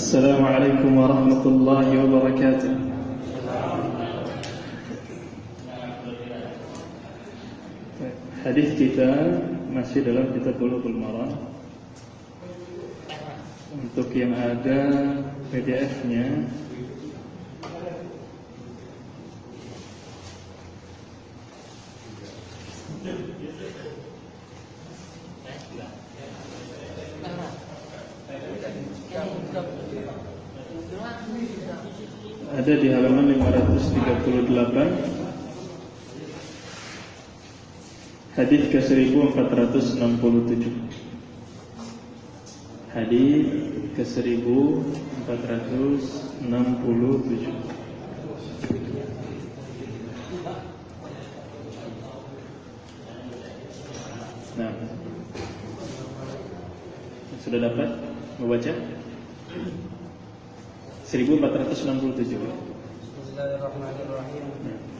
Assalamualaikum warahmatullahi wabarakatuh. Hadis kita masih dalam kitab Bulughul Maram. Untuk yang ada PDF-nya, ada di halaman 538, hadis ke 1467. Hadis ke 1467. Nah, sudah dapat membaca? 1467. Bismillahirrahmanirrahim.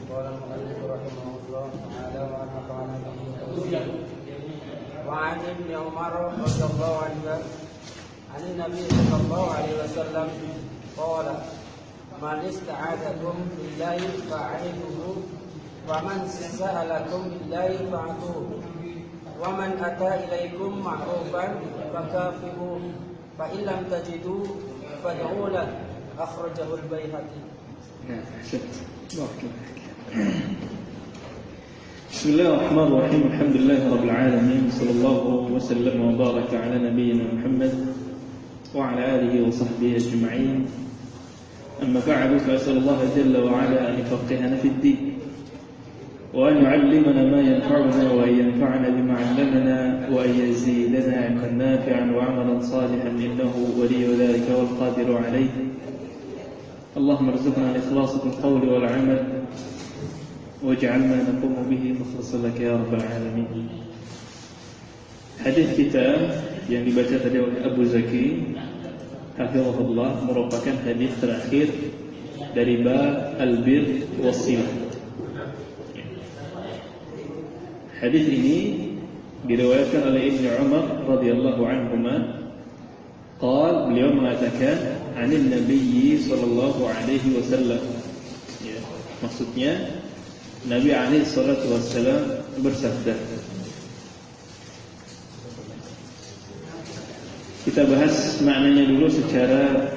Qala al-mu'allif rahimahullah ta'ala wa nafa'ana bihi wa 'an ibn Umar radhiyallahu anhu 'an an-nabi sallallahu alaihi wasallam qala man ista'adakum billahi fa'idhuhu wa man sa'alakum billahi fa'tuhu wa man ata ilaikum ma'rufan fakafi'uhu fa in lam tajidu fad'u lahu akhrajahu al-Baihaqi. Bismillahirrahmanirrahim. Alhamdulillahirabbil alamin. Sallallahu wasallam wa baraka ala nabiyyina Muhammad wa ala alihi wa sahbihi ajma'in. Amma ba'du, fa as'alullah jalla wa ala an yufaqqihana fid din wa an yu'allimana ma yanfa'una wa an yanfa'ana bima 'allamana wa an yazidana 'ilman nafi'an wa 'amalan salihan innahu waliyyu dhalika wal qadiru 'alayhi. اللهم ارزقنا الإخلاص في القول والعمل واجعل ما نقوم به مخلصا لك يا رب العالمين. Hadis kita yang dibaca tadi oleh Abu Zaki hafizahullah merupakan hadis terakhir dari bab al-bir was-silah. Hadis ini diriwayatkan oleh Ibnu Umar radhiyallahu anhuma. Qal, beliau mengatakan anin Nabi sallallahu alaihi wasallam. Ya, maksudnya Nabi alaihi salatu wasallam bersabda. Kita bahas maknanya dulu secara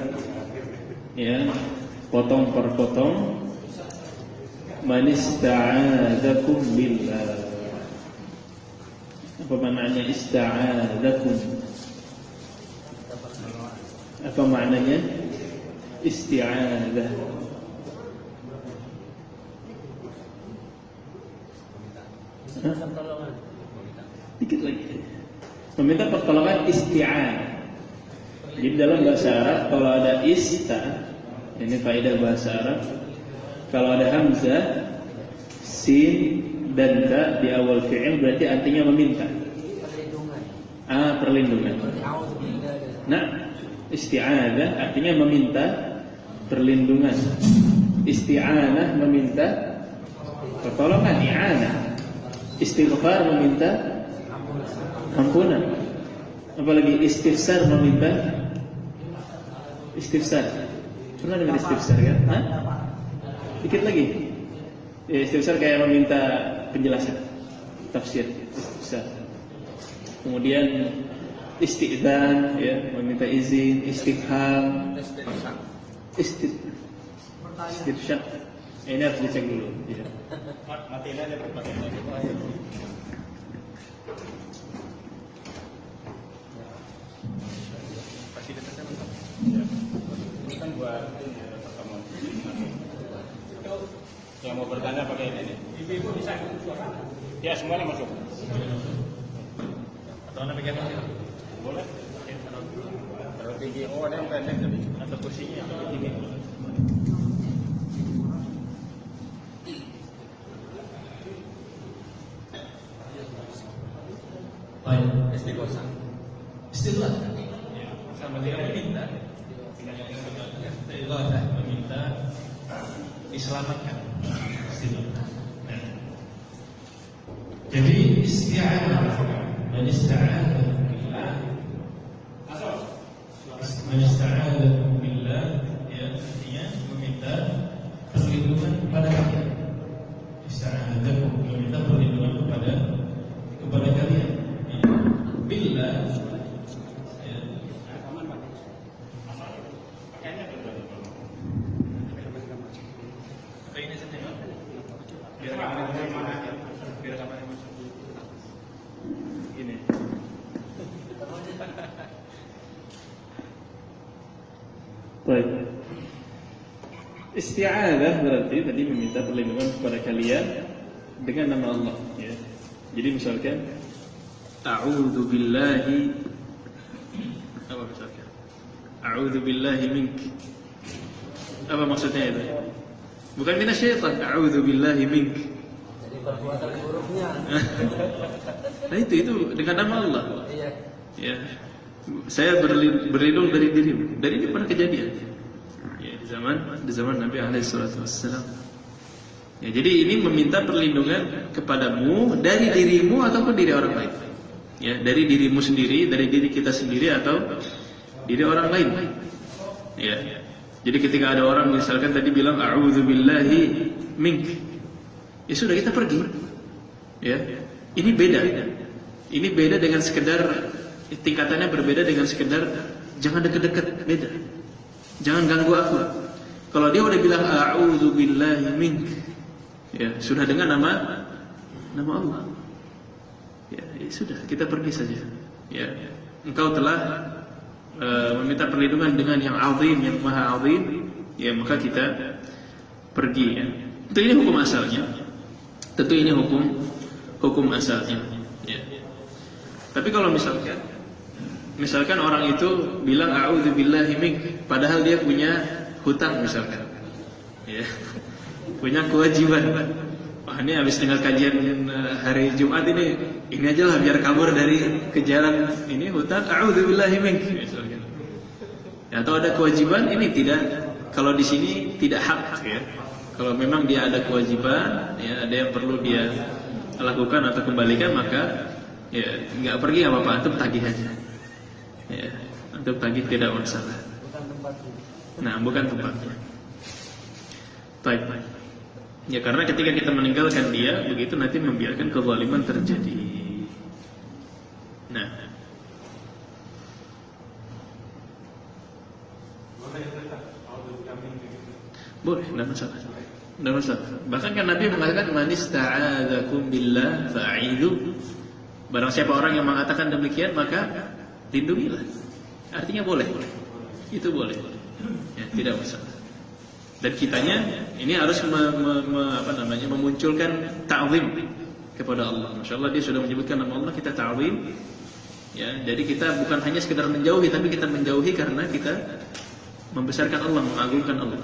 potong per potong. Man ista'adakum billah. Apa maknanya ista'adakum? Apa maknanya isti'adzah? Dikit lagi. Meminta pertolongan isti'adzah. Jadi dalam bahasa Arab kalau ada ini faedah bahasa Arab. Kalau ada hamzah, sin dan ta di awal fi'il berarti artinya meminta. Perlindungan. Nah, isti'adzah artinya meminta perlindungan. Isti'anah meminta pertolongan, i'anah. Istighfar meminta ampunan. Apalagi istifsar meminta istifsar. Pernah dengar istifsar kan? Dikit lagi. Istifsar kayak meminta penjelasan, tafsir, istifsar. Kemudian isti'dzan, meminta izin, istifham, istifsyak. Ini harus dicek dulu. Matinya ada berbagai macam. Fasilitasnya lengkap. Ini kan buat pertemuan. Yang mau bertanya pakai ini. Ibu bisa ikut suara? Ya, semuanya masuk. Atau anda pegang ini? Boleh. Taruh tinggi. Oh, ada yang pendek tadi. Atau kursinya yang tinggi. Baik, istighosah. Istilah. Ya, sama dia meminta. Istighosah meminta diselamatkan. Istighosah. Jadi isti'anah, man ista'adha billah, man ista'adha Ini. Baik. Isti'adzah berarti tadi meminta perlindungan kepada kalian dengan nama Allah, ya. Jadi misalkan a'udzu billahi, apa misalkan? A'udzu billahi mink. Apa maksudnya itu? Bukan minasyaitan, a'udzu billahi mink. Jadi perbuatan buruknya. Nah itu dengan nama Allah. Iya. Ya. Saya berlindung dari dirimu. Dan ini pernah kejadian. Ya, di zaman Nabi alaihi salatu wassalam. Ya, jadi ini meminta perlindungan kepadamu dari dirimu ataupun diri orang lain. Ya, dari dirimu sendiri, dari diri kita sendiri atau diri orang lain. Ya. Jadi ketika ada orang misalkan tadi bilang a'udzu billahi mink. Ya sudah, kita pergi. Ya. Ini beda. Ini beda dengan sekedar tingkatannya berbeda dengan sekedar jangan dekat-dekat, beda. Jangan ganggu aku. Kalau dia udah bilang a'udzu billahi mink, ya sudah dengan nama Allah. Ya sudah, kita pergi saja. Ya, engkau telah meminta perlindungan dengan yang azim, yang maha azim, ya maka kita pergi. Ya. Tentu ini hukum asalnya. Tentu ini hukum asalnya. Ya. Tapi kalau misalkan orang itu bilang a'udzu billahi mink, padahal dia punya hutang misalkan, ya, punya kewajiban. Wah, ini habis dengar kajian hari Jumat ini aja lah biar kabur dari kejaran ini hutang, a'udzu billahi mink misalkan. Ya, atau ada kewajiban, ini tidak, kalau di sini tidak hak, ya. Kalau memang dia ada kewajiban, ya ada yang perlu dia lakukan atau kembalikan, maka ya nggak pergi nggak apa-apa, antum tagih aja. Ya, antum tagih tidak masalah. Bukan tempatnya. Nah, bukan tempatnya. Baik. Ya karena ketika kita meninggalkan dia, begitu nanti membiarkan kezaliman terjadi. Nah. Boleh, tidak masalah. Tidak masalah. Bahkan kan Nabi mengatakan man ista'adzakum billah fa'idhu. Barang siapa orang yang mengatakan demikian maka lindungilah. Artinya boleh. Itu boleh. Ya, tidak masalah. Dan kitanya ini harus memunculkan ta'zim kepada Allah. Masyaallah dia sudah menyebutkan nama Allah, kita ta'zim. Ya, jadi kita bukan hanya sekedar menjauhi, tapi kita menjauhi karena kita membesarkan Allah, mengagungkan Allah.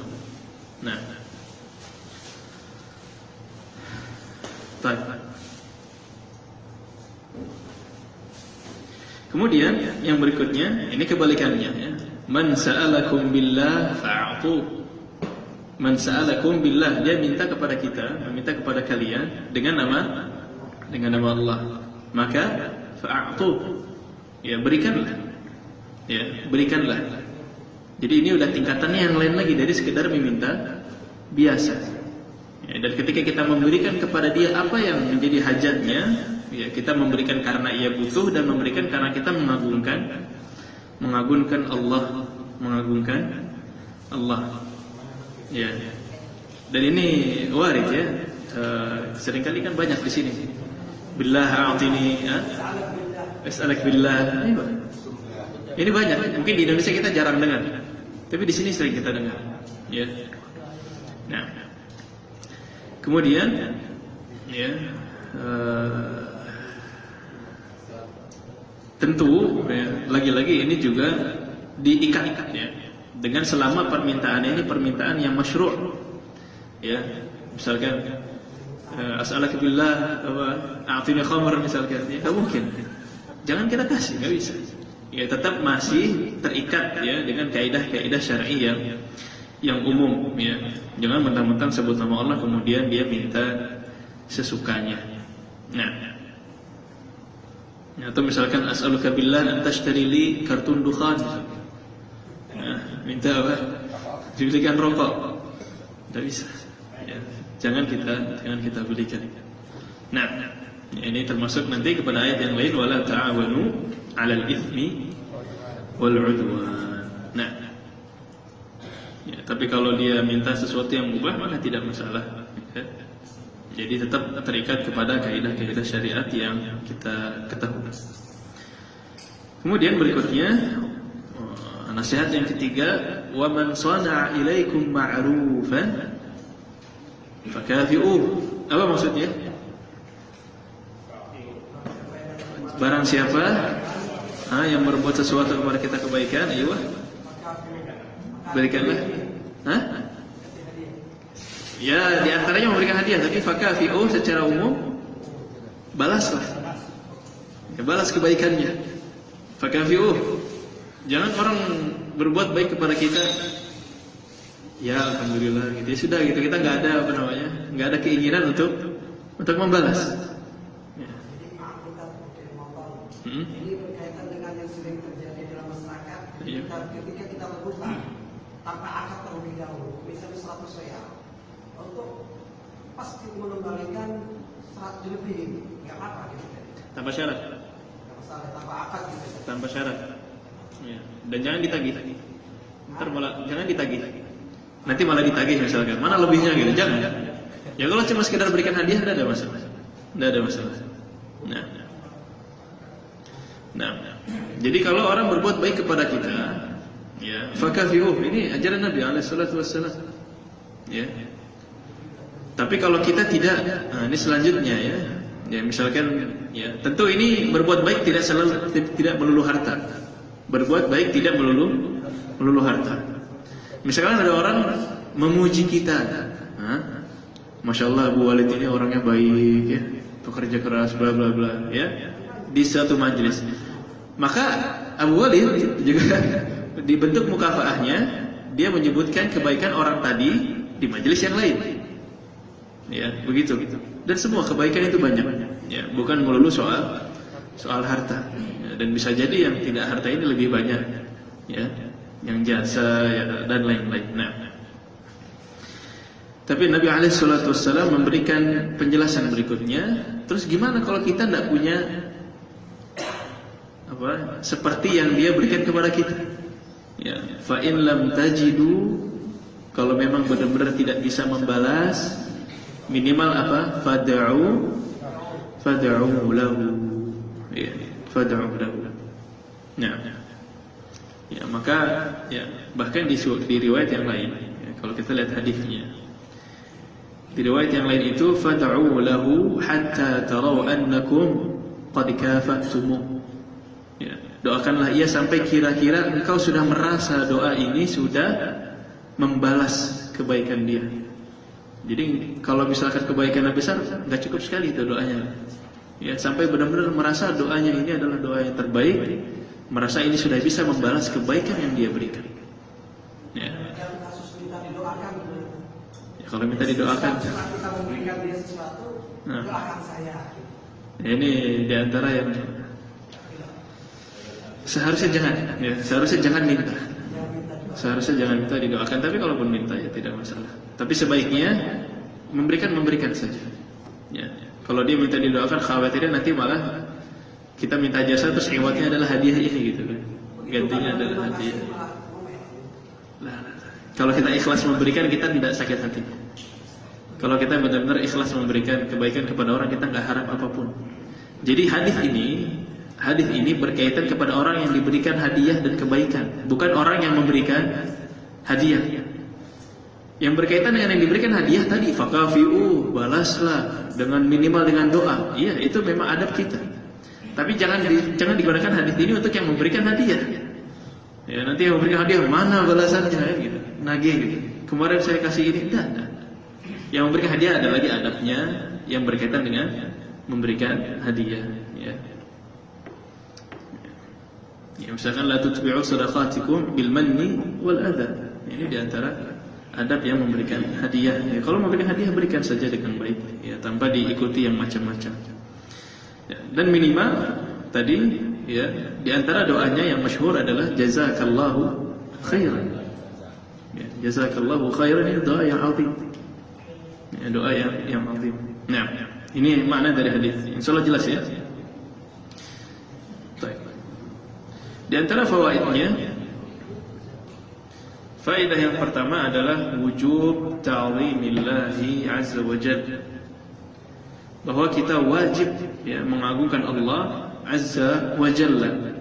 Nah. Baik. Kemudian yang berikutnya, ini kebalikannya, ya. Man sa'alakum billah fa'atu. Man sa'alakum billah, dia minta kepada kita, meminta kepada kalian dengan nama Allah. Maka fa'atu. Ya, berikanlah. Ya, berikanlah. Jadi ini udah tingkatannya yang lain lagi dari sekedar meminta biasa. Ya, dan ketika kita memberikan kepada dia apa yang menjadi hajatnya, ya kita memberikan karena ia butuh dan memberikan karena kita mengagungkan Allah. Ya. Dan ini warid ya. Seringkali kan banyak di sini. Billah a'tini, as'alak billah. Ini banyak. Mungkin di Indonesia kita jarang dengar, tapi di sini sering kita dengar. Ya. Nah. Kemudian, ya. Tentu ya, lagi-lagi ini juga diikat ya, dengan selama permintaan ini permintaan yang masyru'. Ya, misalkan as'alaka billah a'tini khamr misalkan, ya mungkin. Jangan kita kasih, enggak bisa. Ya tetap masih terikat ya dengan kaidah-kaidah syar'i yang umum ya. Jangan mentang-mentang sebut nama Allah kemudian dia minta sesukanya. Nah, atau misalkan as'aluka billah an tashtari li kartun dukhan. Nah, minta apa? Dibelikan rokok. Tidak bisa. Ya, jangan kita belikan. Nah, ini termasuk nanti kepada ayat yang lain wala ta'awanu 'alal itsmi wal 'udwan. Nah. Ya, tapi kalau dia minta sesuatu yang mubah maka tidak masalah. Ya. Jadi tetap terikat kepada kaidah-kaidah syariat yang kita ketahui. Kemudian berikutnya nasihat yang ketiga, wa man shana'a ilaikum ma'rufan fakafi'uh. Apa maksudnya? Barang siapa yang berbuat sesuatu kepada kita kebaikan, ayo berikanlah. Ya, di antaranya memberikan hadiah, tapi fakafi'uh secara umum balaslah. Ya, balas kebaikannya. Fakafi'uh. Jangan orang berbuat baik kepada kita, ya alhamdulillah gitu. Ya sudah gitu, kita nggak ada keinginan untuk membalas. Ya. Ini berkaitan dengan yang sering terjadi dalam masyarakat. Ketika kita berhutang tanpa akad terlebih dahulu, misalnya 100 real, untuk pasti mengembalikan 100 lebih, nggak apa-apa gitu. Tanpa syarat. Nggak masalah, tanpa akad gitu. Tanpa syarat. Ya. Dan jangan ditagih. Jangan ditagih. Nanti malah ditagih misalkan. Mana lebihnya gitu? Jangan. Ya kalau cuma sekedar berikan hadiah, tidak ada masalah. Tidak ada masalah. Nah. Jadi kalau orang berbuat baik kepada kita, ya, fakafi'uh, ini ajaran Nabi alaihi salatu wassalam. Ya. Tapi kalau kita tidak, ini selanjutnya ya. Ya, misalkan ya, tentu ini berbuat baik tidak melulu harta. Berbuat baik tidak melulu harta. Misalkan ada orang memuji kita, Masya Allah Bu Walid ini orangnya baik ya, pekerja keras bla bla bla ya, di satu majelis. Maka Abu Walid juga dibentuk mukafaahnya, dia menyebutkan kebaikan orang tadi di majelis yang lain. Ya, begitu. Dan semua kebaikan itu banyak. Ya, bukan melulu soal harta. Ya, dan bisa jadi yang tidak harta ini lebih banyak. Ya, yang jasa ya, dan lain-lain. Nah, tapi Nabi SAW memberikan penjelasan berikutnya. Terus gimana kalau kita tidak punya seperti yang dia berikan kepada kita? Ya, fa in lam tajidu, kalau memang benar-benar tidak bisa membalas, minimal apa? Fad'u lahu. Ya, fad'u lahu. Nah, ya maka ya bahkan di riwayat yang lain, ya, kalau kita lihat hadisnya, di riwayat yang lain itu fad'u lahu hatta taraw annakum qad kafatumuh. Ya, doakanlah ia sampai kira-kira engkau sudah merasa doa ini sudah membalas kebaikan dia. Jadi kalau misalkan kebaikannya besar, nggak cukup sekali itu doanya. Ya, sampai benar-benar merasa doanya ini adalah doa yang terbaik, merasa ini sudah bisa membalas kebaikan yang dia berikan. Ya. Dalam kasus minta didoakan, Ya, kalau minta didoakan, setelah kita memberikan dia sesuatu, doakan saya. Ya, ini diantara yang seharusnya jangan minta. Seharusnya jangan minta didoakan, tapi kalaupun minta ya tidak masalah. Tapi sebaiknya memberikan saja. Ya. Kalau dia minta didoakan, khawatirnya nanti malah kita minta jasa terus iwatnya adalah hadiah ini gitu kan. Gantinya adalah hadiah. Kalau kita ikhlas memberikan, kita tidak sakit hati. Kalau kita benar-benar ikhlas memberikan kebaikan kepada orang, kita nggak harap apapun. Jadi hadis ini berkaitan kepada orang yang diberikan hadiah dan kebaikan, bukan orang yang memberikan hadiah. Yang berkaitan dengan yang diberikan hadiah tadi, fakafi'u, balaslah dengan minimal dengan doa. Iya, itu memang adab kita. Tapi jangan digunakan hadis ini untuk yang memberikan hadiah. Ya, nanti yang memberikan hadiah mana balasannya gitu. Nagih gitu. Kemarin saya kasih ini, enggak. Yang memberikan hadiah ada lagi adabnya yang berkaitan dengan memberikan hadiah, ya. Ya, misalkan la tutbi'u shadaqatikum bil manni wal adha. Ini di antara adab yang memberikan hadiah. Ya, kalau memberikan hadiah berikan saja dengan baik, ya, tanpa diikuti yang macam-macam. Ya, dan minimal tadi, ya, di antara doanya yang masyhur adalah jazakallahu khairan. Ya, jazakallahu khairan, ini doa yang azim. Ya, doa yang azim. Nah, ini makna dari hadis. Insyaallah jelas ya. Baik. Di antara fawaidnya, faedah yang pertama adalah wujub ta'zimillahi azza wa jalla. bahwa kita wajib ya mengagungkan Allah Azza wa Jalla.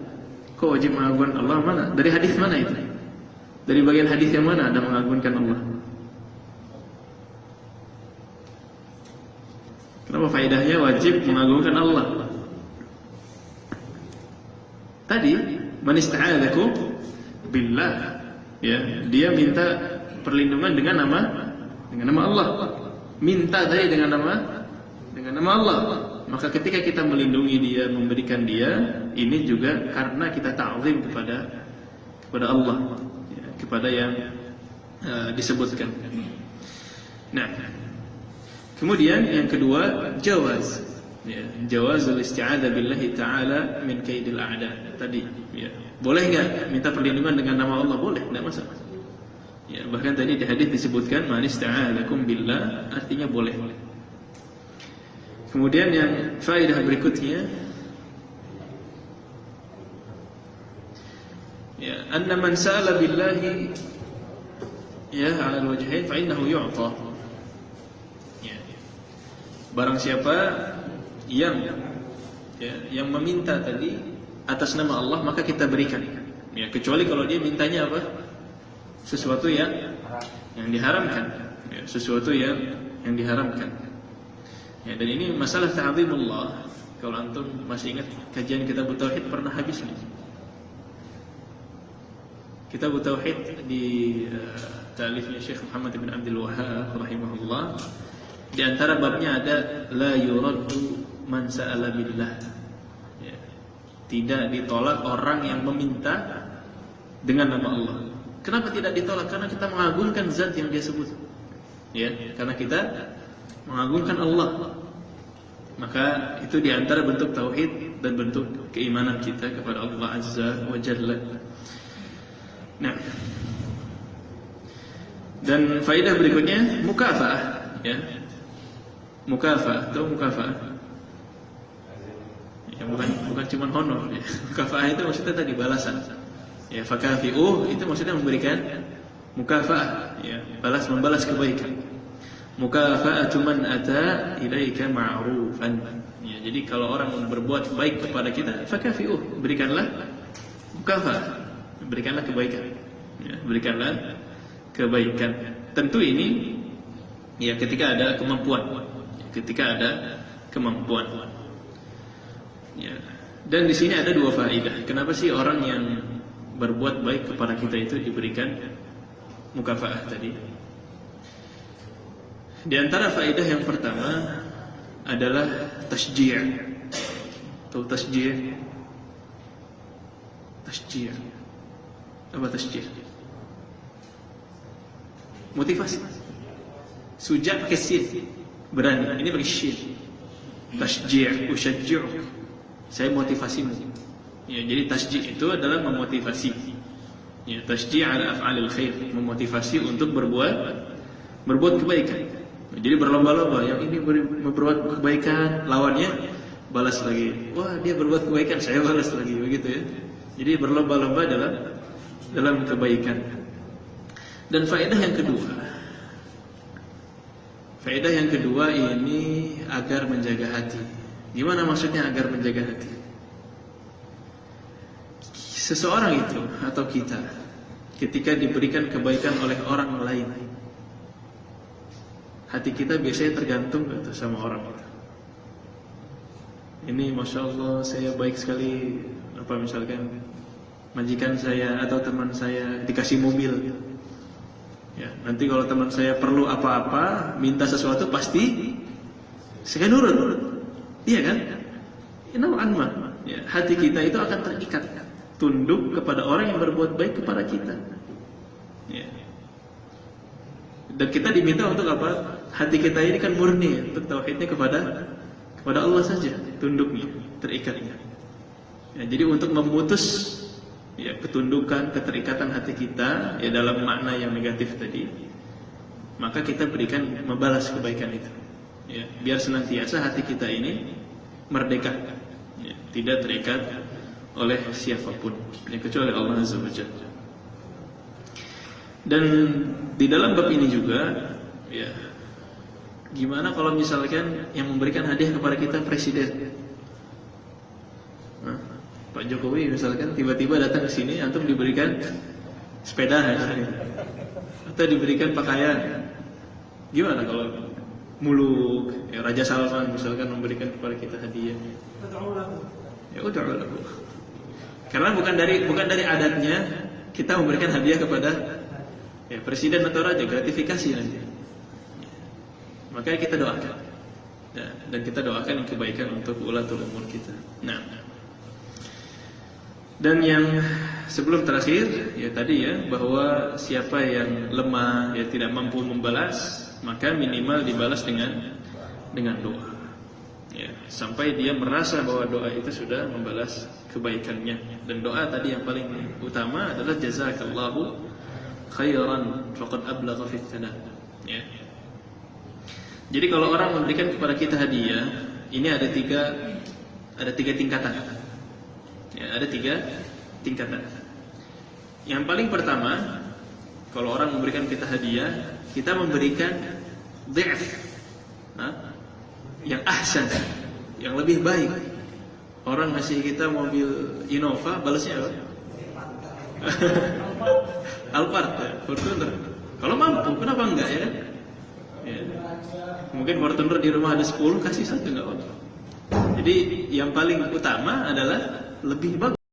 Kok wajib mengagungkan Allah? Mana? Dari hadis mana itu? Dari bagian hadis yang mana ada mengagungkan Allah? Kenapa faedahnya wajib mengagungkan Allah? Tadi man ista'adzakum billah, ya, dia minta perlindungan dengan nama Allah. Minta tadi dengan nama Allah. Maka ketika kita melindungi dia, memberikan dia, ini juga karena kita ta'zim kepada Allah, ya, kepada yang disebutkan. Nah, kemudian yang kedua, jawaz, ya, jawazul isti'adzah billahi ta'ala min kaidil a'da. Tadi, ya, boleh enggak minta perlindungan dengan nama Allah? Boleh, enggak masalah. Ya, bahkan tadi di hadis disebutkan man ista'adzakum billah, artinya boleh. Kemudian yang faedah berikutnya, ya, anna man sa'ala billahi ya 'ala al-wajhain fa innahu yu'ta. Ya. Barang siapa yang meminta tadi atas nama Allah, maka kita berikan. Ya, kecuali kalau dia mintanya apa? Sesuatu yang diharamkan. Ya, sesuatu yang diharamkan. Ya, dan ini masalah ta'zimullah. Kalau antum masih ingat kajian kitab tauhid pernah habis nih. Kitab tauhid di ta'lifnya Syekh Muhammad bin Abdul Wahhab rahimahullah. Di antara babnya ada la yuraddu man sa'ala billah. Ya. Tidak ditolak orang yang meminta dengan nama Allah. Kenapa tidak ditolak? Karena kita mengagungkan zat yang dia sebut. Ya, karena kita mengagungkan Allah. Maka itu di antara bentuk tauhid dan bentuk keimanan kita kepada Allah Azza wa Jalla. Nah, dan faedah berikutnya mukafaah, ya. Mukafaah atau mukafaah. Ya, bukan cuma honor, ya. Mukafaah itu maksudnya tadi balasan. Ya, fakafi'uh itu maksudnya memberikan mukafaah, ya, membalas kebaikan. Mukafa'atu man ata ilaika ma'rufan. Ya, jadi kalau orang berbuat baik kepada kita, fakafi'uh, berikanlah mukafaah, berikanlah kebaikan. Ya, berikanlah kebaikan. Tentu ini ya ketika ada kemampuan. Ya. Dan di sini ada dua faedah. Kenapa sih orang yang berbuat baik kepada kita itu diberikan mukafaah tadi? Di antara faedah yang pertama adalah tasjih. Tahu tasjih? Tasjih. Apa tasjih? Motivasi. Suja pakai sin, berani. Ini pakai shin. Tasjih, usyajji'uk. Saya motivasimu. Ya, jadi tasjih itu adalah memotivasi. Ya, tasjih ala af'alil khair, memotivasi untuk berbuat kebaikan. Jadi berlomba-lomba, yang ini berbuat kebaikan, lawannya balas lagi. Wah, dia berbuat kebaikan, saya balas lagi, begitu ya. Jadi berlomba-lomba dalam kebaikan. Dan faedah yang kedua ini agar menjaga hati. Gimana maksudnya agar menjaga hati? Seseorang itu atau kita ketika diberikan kebaikan oleh orang lain, hati kita biasanya tergantung sama orang itu. Ini masya Allah saya baik sekali, apa misalkan majikan saya atau teman saya dikasih mobil. Ya, nanti kalau teman saya perlu apa-apa, minta sesuatu pasti saya nurut. Iya kan? Ya, hati kita itu akan terikat, tunduk kepada orang yang berbuat baik kepada kita. Ya. Dan kita diminta untuk apa? Hati kita ini kan murni, untuk tauhidnya kepada Allah saja, tunduknya, terikatnya. Ya, jadi untuk memutus ya ketundukan, keterikatan hati kita ya dalam makna yang negatif tadi, maka kita berikan membalas kebaikan itu. Ya, biar senantiasa hati kita ini merdeka, ya, tidak terikat oleh siapapun, ya, kecuali Allah Azza wa Jalla. Dan di dalam bab ini juga, ya, Gimana kalau misalkan yang memberikan hadiah kepada kita presiden? Nah, Pak Jokowi misalkan tiba-tiba datang ke sini, antum diberikan sepeda misalnya, atau diberikan pakaian. Gimana kalau muluk, ya, Raja Salman misalkan memberikan kepada kita hadiah? Ya udah. Karena bukan dari adatnya kita memberikan hadiah kepada ya, presiden atau raja, gratifikasi nanti. Makanya kita doakan, ya, dan kita doakan yang kebaikan untuk ulatul umur kita. Nah, dan yang sebelum terakhir ya tadi ya, bahwa siapa yang lemah ya tidak mampu membalas, maka minimal dibalas dengan doa. Ya, sampai dia merasa bahwa doa itu sudah membalas kebaikannya. Dan doa tadi yang paling utama adalah jazakallahu khairan faqad ablagha fit thana. Ya. Jadi kalau orang memberikan kepada kita hadiah, ini ada tiga tingkatan. Ya, ada tiga tingkatan. Yang paling pertama, kalau orang memberikan kita hadiah, kita memberikan dhi'f, yang ahsan, yang lebih baik. Orang ngasih kita mobil Innova, balasnya apa? Alphard, Fortuner. Kalau mampu, kenapa enggak ya? Ya. Mungkin Fortuner di rumah ada 10, kasih 1 enggak apa-apa. Jadi yang paling utama adalah lebih bagus.